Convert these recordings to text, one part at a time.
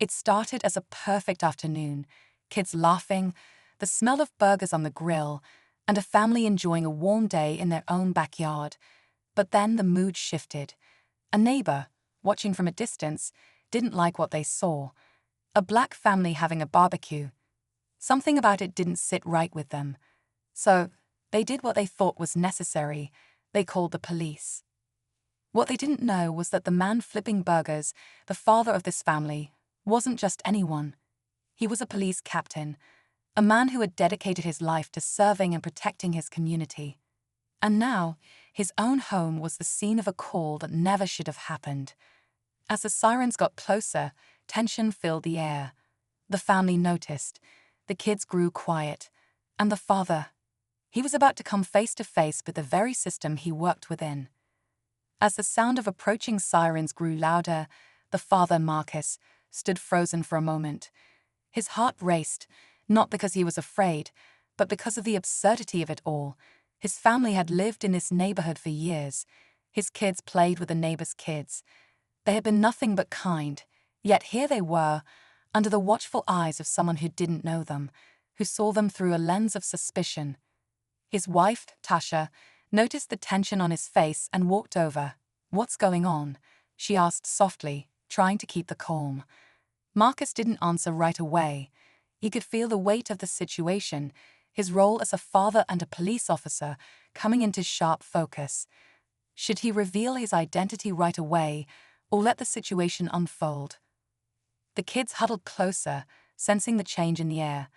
It started as a perfect afternoon, kids laughing, the smell of burgers on the grill, and a family enjoying a warm day in their own backyard. But then the mood shifted. A neighbor, watching from a distance, didn't like what they saw. A black family having a barbecue. Something about it didn't sit right with them. So, they did what they thought was necessary. They called the police. What they didn't know was that the man flipping burgers, the father of this family, wasn't just anyone. He was a police captain, a man who had dedicated his life to serving and protecting his community. And now, his own home was the scene of a call that never should have happened. As the sirens got closer, tension filled the air. The family noticed. The kids grew quiet. And the father, he was about to come face to face with the very system he worked within. As the sound of approaching sirens grew louder, the father, Marcus, stood frozen for a moment. His heart raced, not because he was afraid, but because of the absurdity of it all. His family had lived in this neighborhood for years. His kids played with the neighbors' kids. They had been nothing but kind, yet here they were, under the watchful eyes of someone who didn't know them, who saw them through a lens of suspicion. His wife, Tasha, noticed the tension on his face and walked over. "What's going on?" she asked softly, trying to keep the calm. Marcus didn't answer right away. He could feel the weight of the situation, his role as a father and a police officer, coming into sharp focus. Should he reveal his identity right away, or let the situation unfold? The kids huddled closer, sensing the change in the air.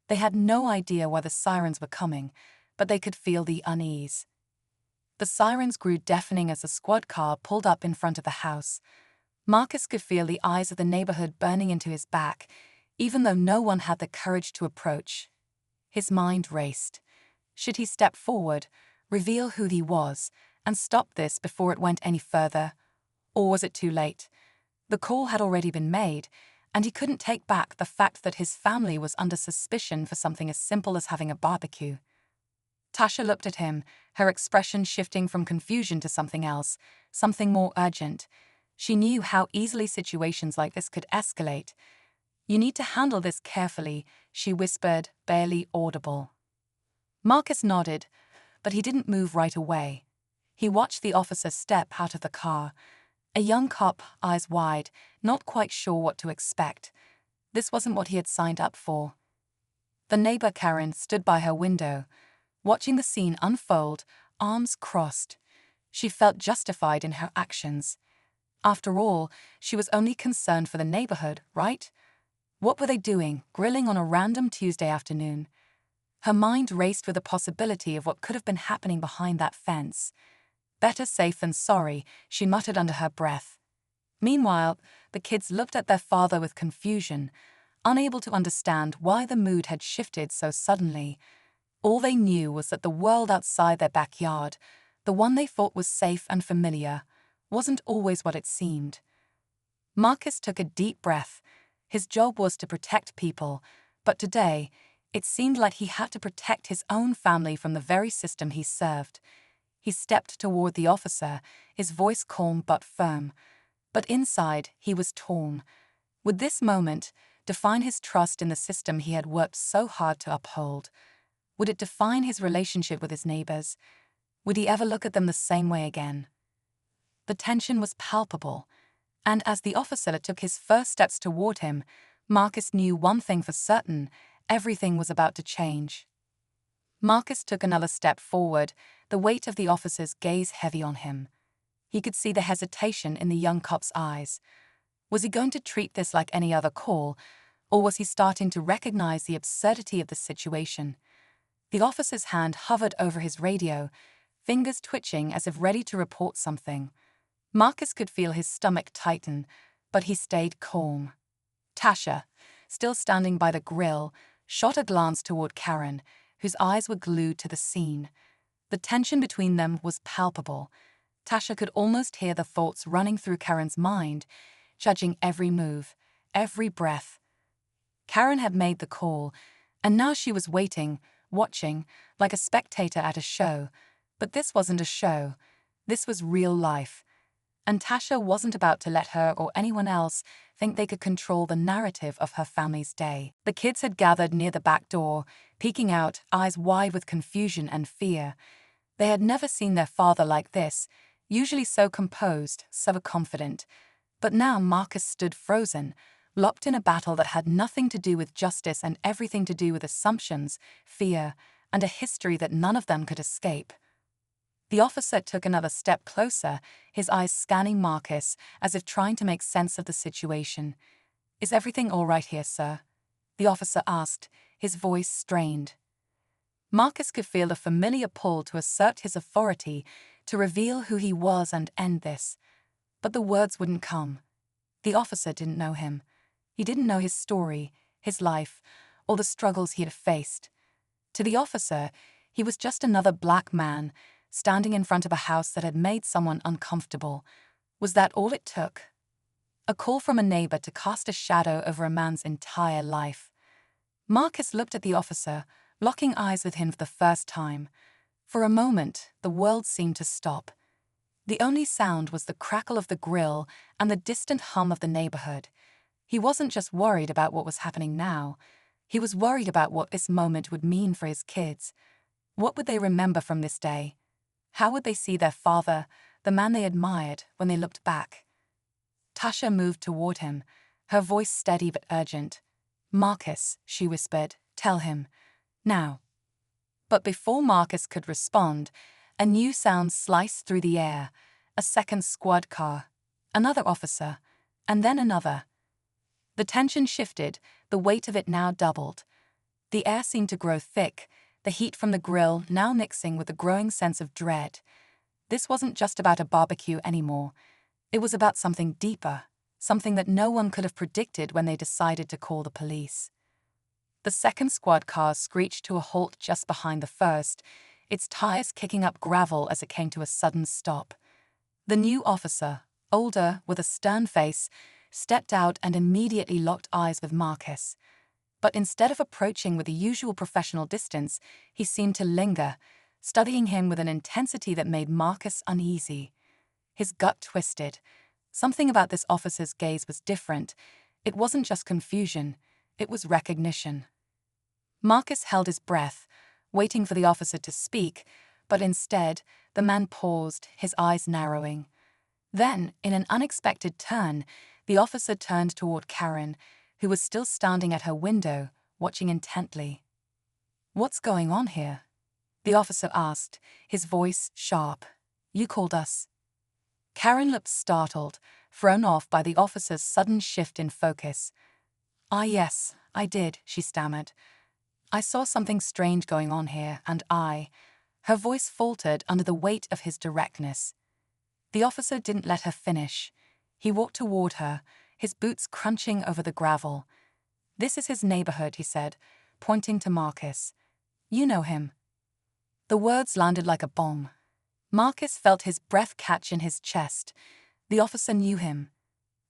They had no idea why the sirens were coming, but they could feel the unease. The sirens grew deafening as the squad car pulled up in front of the house. Marcus could feel the eyes of the neighborhood burning into his back, even though no one had the courage to approach. His mind raced. Should he step forward, reveal who he was, and stop this before it went any further? Or was it too late? The call had already been made, and he couldn't take back the fact that his family was under suspicion for something as simple as having a barbecue. Tasha looked at him, her expression shifting from confusion to something else, something more urgent. She knew how easily situations like this could escalate. "You need to handle this carefully," she whispered, barely audible. Marcus nodded, but he didn't move right away. He watched the officer step out of the car. A young cop, eyes wide, not quite sure what to expect. This wasn't what he had signed up for. The neighbor, Karen, stood by her window, watching the scene unfold, arms crossed. She felt justified in her actions. After all, she was only concerned for the neighborhood, right? What were they doing, grilling on a random Tuesday afternoon? Her mind raced with the possibility of what could have been happening behind that fence. "Better safe than sorry," she muttered under her breath. Meanwhile, the kids looked at their father with confusion, unable to understand why the mood had shifted so suddenly. All they knew was that the world outside their backyard, the one they thought was safe and familiar, wasn't always what it seemed. Marcus took a deep breath. His job was to protect people, but today, it seemed like he had to protect his own family from the very system he served. He stepped toward the officer, his voice calm but firm. But inside, he was torn. Would this moment define his trust in the system he had worked so hard to uphold? Would it define his relationship with his neighbors? Would he ever look at them the same way again? The tension was palpable, and as the officer took his first steps toward him, Marcus knew one thing for certain: everything was about to change. Marcus took another step forward, the weight of the officer's gaze heavy on him. He could see the hesitation in the young cop's eyes. Was he going to treat this like any other call, or was he starting to recognize the absurdity of the situation? The officer's hand hovered over his radio, fingers twitching as if ready to report something. Marcus could feel his stomach tighten, but he stayed calm. Tasha, still standing by the grill, shot a glance toward Karen, whose eyes were glued to the scene. The tension between them was palpable. Tasha could almost hear the thoughts running through Karen's mind, judging every move, every breath. Karen had made the call, and now she was waiting, watching, like a spectator at a show. But this wasn't a show. This was real life. And Tasha wasn't about to let her or anyone else think they could control the narrative of her family's day. The kids had gathered near the back door, peeking out, eyes wide with confusion and fear. They had never seen their father like this, usually so composed, so confident. But now Marcus stood frozen, locked in a battle that had nothing to do with justice and everything to do with assumptions, fear, and a history that none of them could escape. The officer took another step closer, his eyes scanning Marcus as if trying to make sense of the situation. "Is everything all right here, sir?" the officer asked, his voice strained. Marcus could feel a familiar pull to assert his authority, to reveal who he was and end this. But the words wouldn't come. The officer didn't know him. He didn't know his story, his life, or the struggles he had faced. To the officer, he was just another black man, standing in front of a house that had made someone uncomfortable. Was that all it took? A call from a neighbor to cast a shadow over a man's entire life. Marcus looked at the officer, locking eyes with him for the first time. For a moment, the world seemed to stop. The only sound was the crackle of the grill and the distant hum of the neighborhood. He wasn't just worried about what was happening now. He was worried about what this moment would mean for his kids. What would they remember from this day? How would they see their father, the man they admired, when they looked back? Tasha moved toward him, her voice steady but urgent. "Marcus," she whispered, "tell him. Now." But before Marcus could respond, a new sound sliced through the air. A second squad car, another officer, and then another. The tension shifted, the weight of it now doubled. The air seemed to grow thick, the heat from the grill now mixing with a growing sense of dread. This wasn't just about a barbecue anymore. It was about something deeper, something that no one could have predicted when they decided to call the police. The second squad car screeched to a halt just behind the first, its tires kicking up gravel as it came to a sudden stop. The new officer, older, with a stern face, stepped out and immediately locked eyes with Marcus. But instead of approaching with the usual professional distance, he seemed to linger, studying him with an intensity that made Marcus uneasy. His gut twisted. Something about this officer's gaze was different. It wasn't just confusion, it was recognition. Marcus held his breath, waiting for the officer to speak, but instead, the man paused, his eyes narrowing. Then, in an unexpected turn, the officer turned toward Karen, who was still standing at her window, watching intently. "What's going on here?" the officer asked, his voice sharp. "You called us." Karen looked startled, thrown off by the officer's sudden shift in focus. "Ah, yes, I did," she stammered. "I saw something strange going on here, and Her voice faltered under the weight of his directness. The officer didn't let her finish. He walked toward her, his boots crunching over the gravel. "This is his neighborhood," he said, pointing to Marcus. "You know him." The words landed like a bomb. Marcus felt his breath catch in his chest. The officer knew him.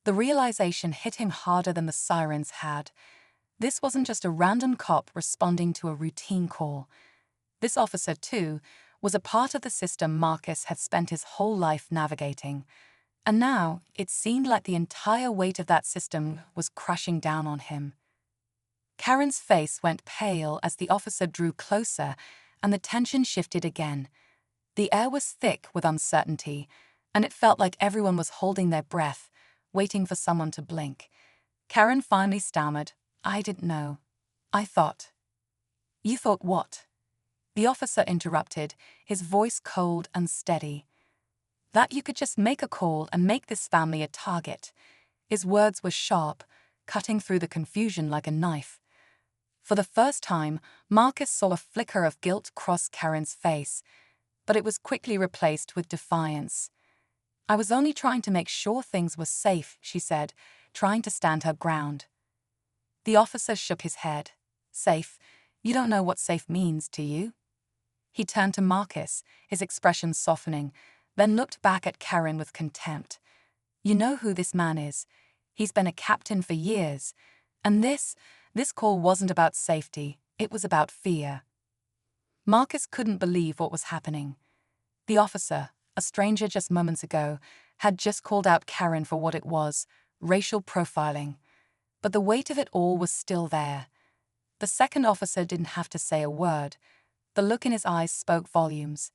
The realization hit him harder than the sirens had. This wasn't just a random cop responding to a routine call. This officer, too, was a part of the system Marcus had spent his whole life navigating. And now, it seemed like the entire weight of that system was crushing down on him. Karen's face went pale as the officer drew closer, and the tension shifted again. The air was thick with uncertainty, and it felt like everyone was holding their breath, waiting for someone to blink. Karen finally stammered, "I didn't know. I thought." "You thought what?" the officer interrupted, his voice cold and steady. "That you could just make a call and make this family a target." His words were sharp, cutting through the confusion like a knife. For the first time, Marcus saw a flicker of guilt cross Karen's face, but it was quickly replaced with defiance. "I was only trying to make sure things were safe," she said, trying to stand her ground. The officer shook his head. "Safe? You don't know what safe means, do you?" He turned to Marcus, his expression softening, then looked back at Karen with contempt. "You know who this man is. He's been a captain for years. And this call wasn't about safety, it was about fear." Marcus couldn't believe what was happening. The officer, a stranger just moments ago, had just called out Karen for what it was, racial profiling. But the weight of it all was still there. The second officer didn't have to say a word. The look in his eyes spoke volumes.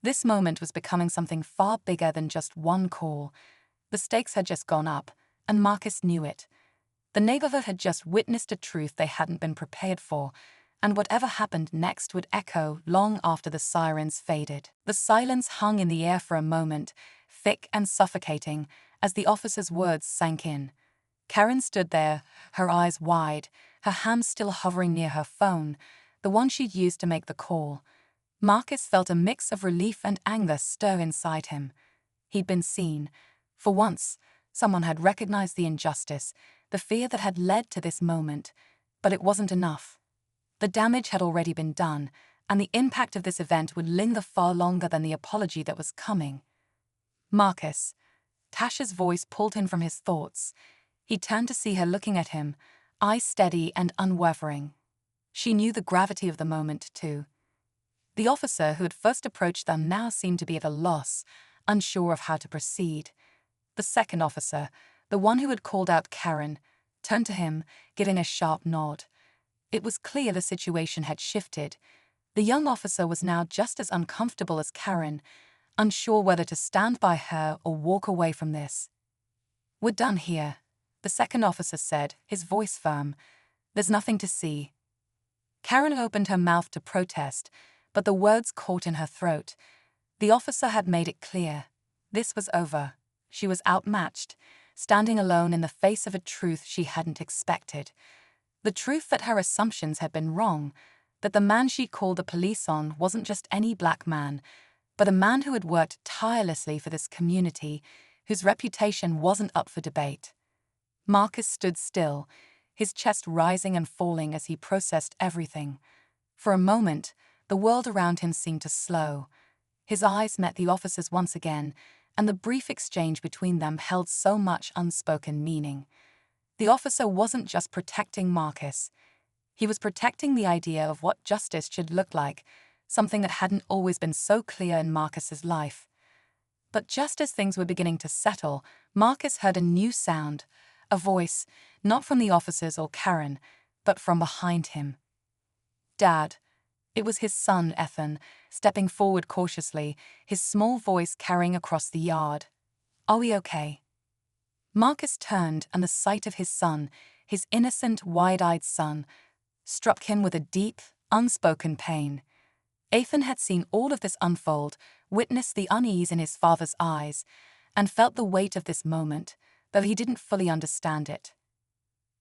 This moment was becoming something far bigger than just one call. The stakes had just gone up, and Marcus knew it. The neighborhood had just witnessed a truth they hadn't been prepared for, and whatever happened next would echo long after the sirens faded. The silence hung in the air for a moment, thick and suffocating, as the officer's words sank in. Karen stood there, her eyes wide, her hands still hovering near her phone, the one she'd used to make the call. Marcus felt a mix of relief and anger stir inside him. He'd been seen. For once, someone had recognized the injustice, the fear that had led to this moment. But it wasn't enough. The damage had already been done, and the impact of this event would linger far longer than the apology that was coming. Marcus. Tasha's voice pulled him from his thoughts. He turned to see her looking at him, eyes steady and unwavering. She knew the gravity of the moment, too. The officer who had first approached them now seemed to be at a loss, unsure of how to proceed. The second officer, the one who had called out Karen, turned to him, giving a sharp nod. It was clear the situation had shifted. The young officer was now just as uncomfortable as Karen, unsure whether to stand by her or walk away from this. "We're done here," the second officer said, his voice firm. "There's nothing to see." Karen opened her mouth to protest, but the words caught in her throat. The officer had made it clear. This was over. She was outmatched, standing alone in the face of a truth she hadn't expected. The truth that her assumptions had been wrong, that the man she called the police on wasn't just any black man, but a man who had worked tirelessly for this community, whose reputation wasn't up for debate. Marcus stood still, his chest rising and falling as he processed everything. For a moment, the world around him seemed to slow. His eyes met the officer's once again, and the brief exchange between them held so much unspoken meaning. The officer wasn't just protecting Marcus. He was protecting the idea of what justice should look like, something that hadn't always been so clear in Marcus's life. But just as things were beginning to settle, Marcus heard a new sound, a voice, not from the officers or Karen, but from behind him. "Dad." It was his son, Ethan, stepping forward cautiously, his small voice carrying across the yard. "Are we okay?" Marcus turned, and the sight of his son, his innocent, wide-eyed son, struck him with a deep, unspoken pain. Ethan had seen all of this unfold, witnessed the unease in his father's eyes, and felt the weight of this moment, though he didn't fully understand it.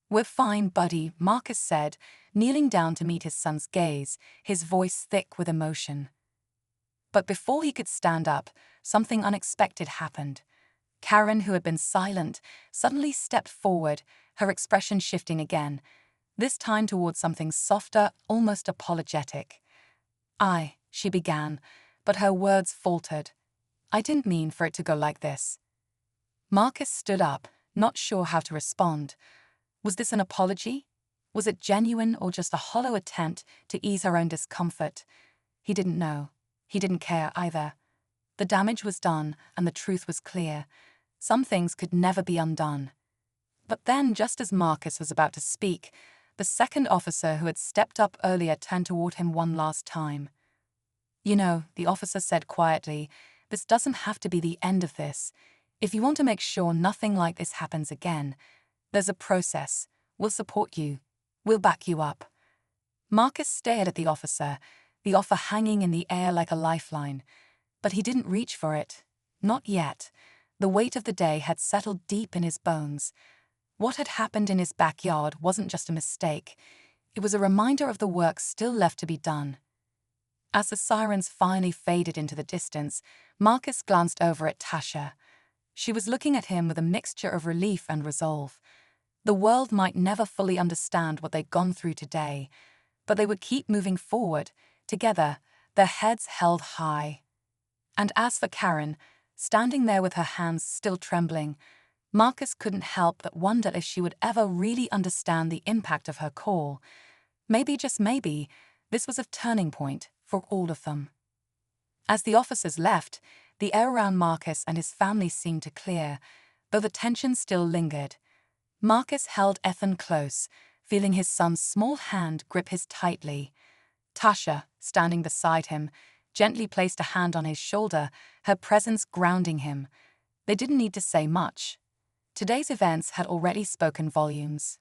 "We're fine, buddy," Marcus said, kneeling down to meet his son's gaze, his voice thick with emotion. But before he could stand up, something unexpected happened. Karen, who had been silent, suddenly stepped forward, her expression shifting again, this time towards something softer, almost apologetic. She began, but her words faltered. "I didn't mean for it to go like this." Marcus stood up, not sure how to respond. Was this an apology? Was it genuine or just a hollow attempt to ease her own discomfort? He didn't know. He didn't care either. The damage was done, and the truth was clear. Some things could never be undone. But then, just as Marcus was about to speak, the second officer who had stepped up earlier turned toward him one last time. "You know," the officer said quietly, "this doesn't have to be the end of this. If you want to make sure nothing like this happens again, there's a process. We'll support you. We'll back you up." Marcus stared at the offer hanging in the air like a lifeline. But he didn't reach for it. Not yet. The weight of the day had settled deep in his bones. What had happened in his backyard wasn't just a mistake. It was a reminder of the work still left to be done. As the sirens finally faded into the distance, Marcus glanced over at Tasha. She was looking at him with a mixture of relief and resolve. The world might never fully understand what they'd gone through today, but they would keep moving forward, together, their heads held high. And as for Karen, standing there with her hands still trembling, Marcus couldn't help but wonder if she would ever really understand the impact of her call. Maybe, just maybe, this was a turning point for all of them. As the officers left, the air around Marcus and his family seemed to clear. though the tension still lingered. Marcus held Ethan close, feeling his son's small hand grip his tightly. Tasha, standing beside him, gently placed a hand on his shoulder, her presence grounding him. They didn't need to say much. Today's events had already spoken volumes.